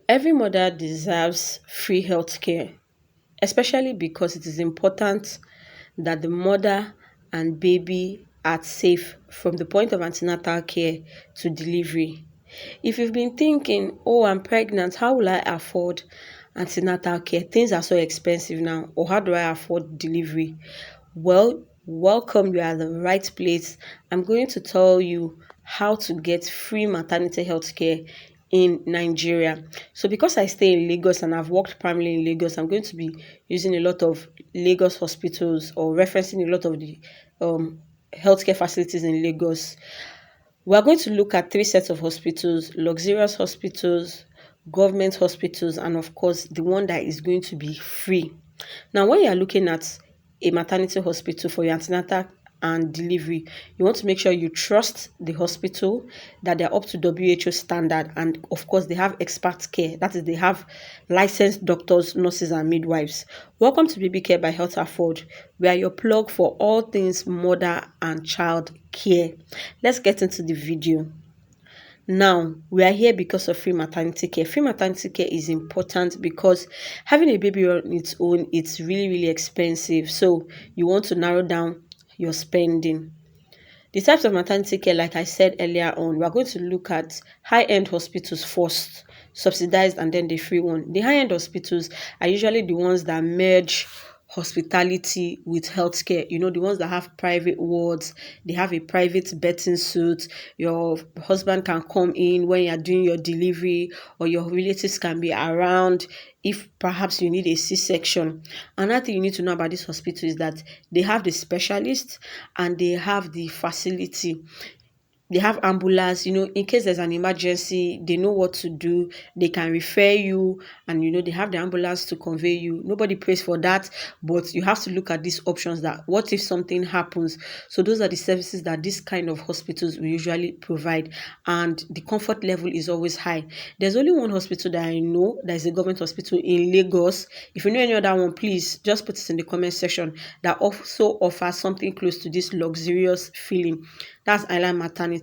Every mother deserves free healthcare, especially because it is important that the mother and baby are safe from the point of antenatal care to delivery. If you've been thinking, oh, I'm pregnant, how will I afford antenatal care? Things are so expensive now, or how do I afford delivery? Well, welcome, you are at the right place. I'm going to tell you how to get free maternity health care in Nigeria. So, because I stay in Lagos and I've worked primarily in Lagos, I'm going to be using a lot of Lagos hospitals or referencing a lot of the healthcare facilities in Lagos. We are going to look at three sets of hospitals: luxurious hospitals, government hospitals, and of course, the one that is going to be free. Now, when you are looking at a maternity hospital for your antenatal and delivery, you want to make sure you trust the hospital, that they're up to WHO standard, and of course, they have expert care. That is, they have licensed doctors, nurses, and midwives. Welcome to Baby Care by Health Afford. We are your plug for all things mother and child care. Let's get into the video. Now, we are here because of free maternity care. Free maternity care is important because having a baby on its own, it's really, really expensive. So you want to narrow down your spending. The types of maternity care, like I said earlier on, we are going to look at high-end hospitals first, subsidized, and then the free one. The high-end hospitals are usually the ones that merge hospitality with healthcare. You know, the ones that have private wards, they have a private birthing suite. Your husband can come in when you're doing your delivery, or your relatives can be around if perhaps you need a C-section. Another thing you need to know about this hospital is that they have the specialist and they have the facility. They have ambulance, in case there's an emergency, they know what to do. They can refer you, and they have the ambulance to convey you. Nobody prays for that, but you have to look at these options, that what if something happens. So those are the services that this kind of hospitals will usually provide, and the comfort level is always high. There's only one hospital that I know that is a government hospital in Lagos. If you know any other one, please just put it in the comment section, that also offers something close to this luxurious feeling. That's Island Maternity.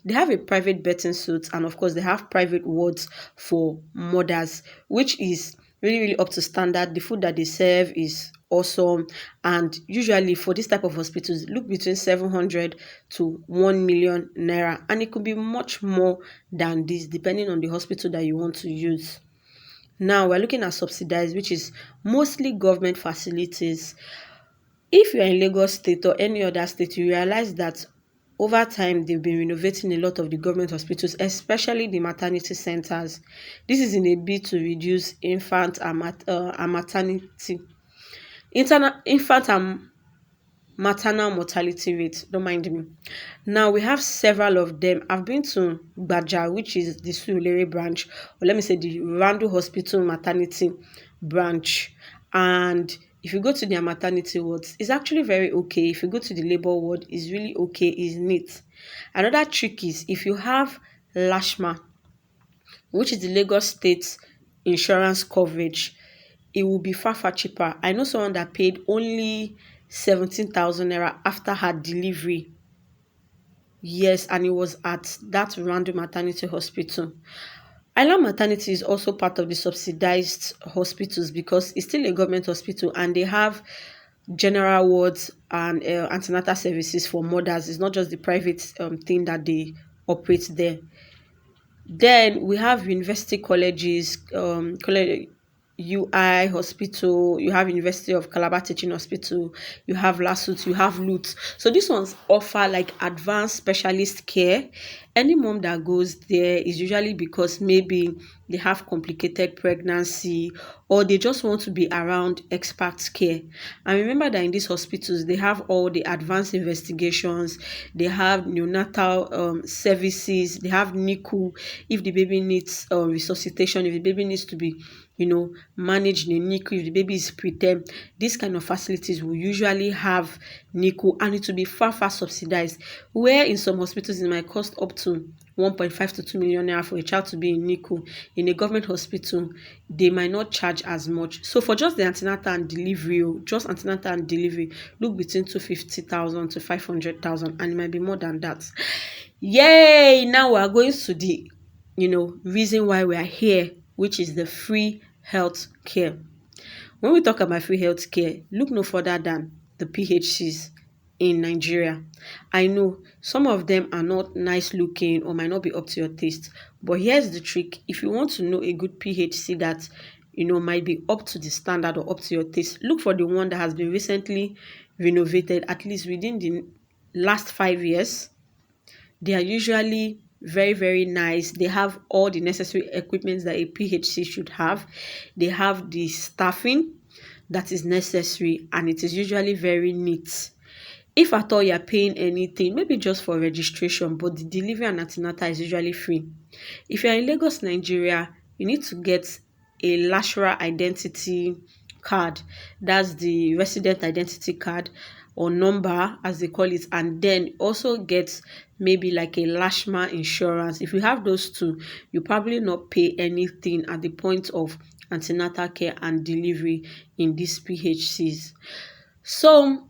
They have a private birthing suite, and of course, they have private wards for mothers, which is really, really up to standard. The food that they serve is awesome, and usually for this type of hospitals, look between 700 to 1 million naira, and it could be much more than this depending on the hospital that you want to use. Now we're looking at subsidized, which is mostly government facilities. If you're in Lagos State or any other state, you realize that over time they've been renovating a lot of the government hospitals, especially the maternity centers. This is in a bid to reduce and maternity, infant and maternal mortality rate. Don't mind me. Now we have several of them. I've been to Baja, which is the Surulere branch, or let me say the Rando Hospital maternity branch. And if you go to their maternity wards, it's actually very okay. If you go to the labor ward, it's really okay, it's neat. Another trick is if you have Lashma, which is the Lagos State insurance coverage, it will be far, far cheaper. I know someone that paid only 17,000 naira after her delivery. Yes, and it was at that random maternity hospital. Island Maternity is also part of the subsidized hospitals because it's still a government hospital, and they have general wards and antenatal services for mothers. It's not just the private thing that they operate there. Then we have university colleges, UI Hospital, you have University of Calabar Teaching Hospital, you have LASUT, you have LUT. So these ones offer like advanced specialist care. Any mom that goes there is usually because maybe they have complicated pregnancy, or they just want to be around expert care. And remember that in these hospitals, they have all the advanced investigations, they have neonatal services, they have NICU if the baby needs resuscitation, if the baby needs to be managed in a NICU, if the baby is preterm. These kind of facilities will usually have NICU, and it will be far, far subsidized. Where in some hospitals it might cost up to 1.5 to 2 million naira for a child to be in NICU. In a government hospital, they might not charge as much. So for just the antenatal and delivery, look between 250,000 to 500,000, and it might be more than that. Yay! Now we are going to the reason why we are here, which is the free health care. When we talk about free health care, look no further than the PHCs in Nigeria. I know some of them are not nice looking or might not be up to your taste, but here's the trick. If you want to know a good PHC that might be up to the standard or up to your taste, look for the one that has been recently renovated, at least within the last 5 years. They are usually very, very nice. They have all the necessary equipment that a PHC should have. They have the staffing that is necessary, and it is usually very neat. If at all you're paying anything, maybe just for registration, but the delivery and antenatal is usually free. If you're in Lagos, Nigeria, you need to get a national identity card. That's the resident identity card or number, as they call it, and then also get maybe like a LASHMA insurance. If you have those two, you probably not pay anything at the point of antenatal care and delivery in these PHCs. So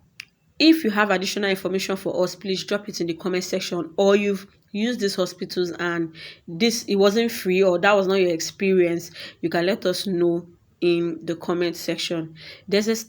if you have additional information for us, please drop it in the comment section, or you've used these hospitals and it wasn't free, or that was not your experience, you can let us know in the comment section. There's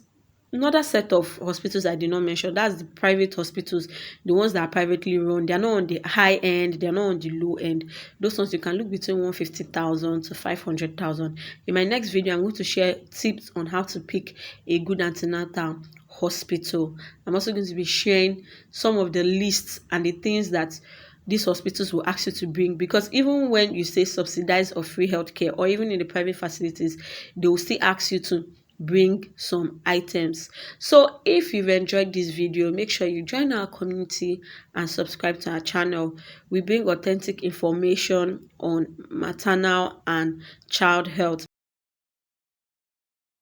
another set of hospitals I did not mention. That's the private hospitals, the ones that are privately run. They're not on the high end, they're not on the low end. Those ones you can look between 150,000 to 500,000. In my next video, I'm going to share tips on how to pick a good antenatal hospital. I'm also going to be sharing some of the lists and the things that these hospitals will ask you to bring, because even when you say subsidized or free healthcare, or even in the private facilities, they will still ask you to bring some items. So if you've enjoyed this video, make sure you join our community and subscribe to our channel. We bring authentic information on maternal and child health.